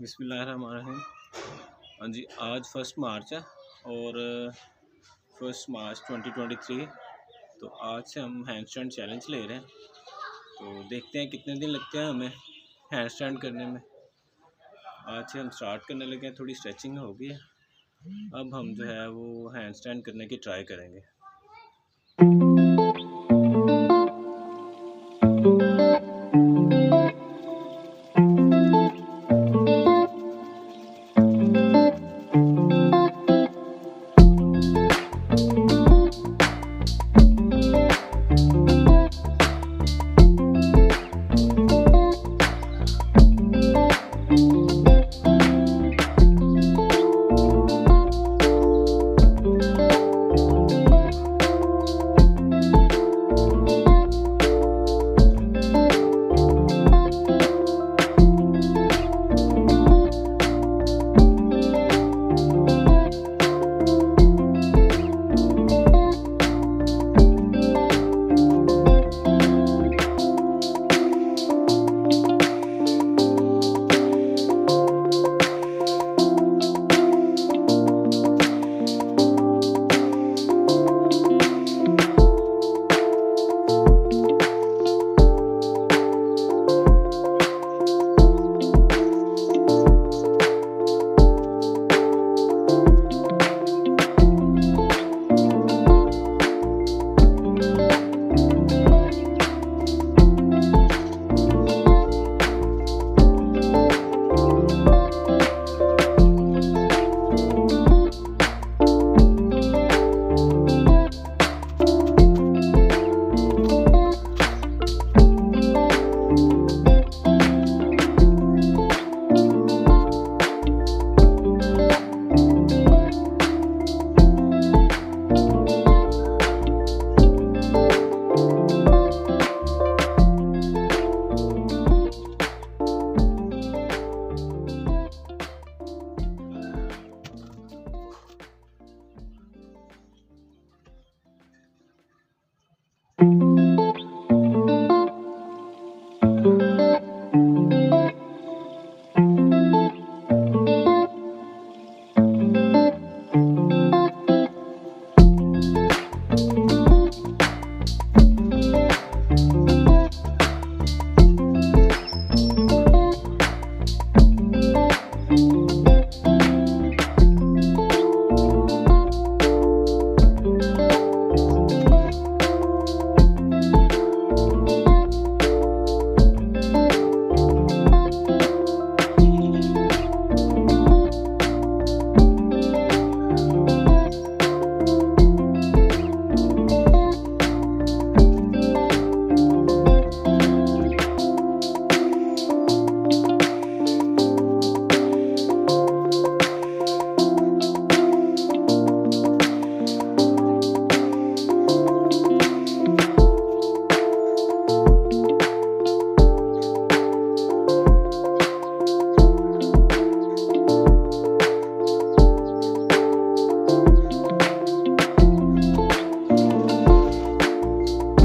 बिस्मिल्लाहिर्रहमानिर्रहीम। हाँ जी, आज 1 मार्च है और 1 मार्च 2023। तो आज से हम हैंडस्टैंड चैलेंज ले रहे हैं। तो देखते हैं कितने दिन लगते हैं हमें हैंडस्टैंड करने में। आज से हम स्टार्ट करने लगे हैं, थोड़ी स्ट्रेचिंग हो गई है। अब हम जो है वो हैंडस्टैंड करने की ट्राई करेंगे।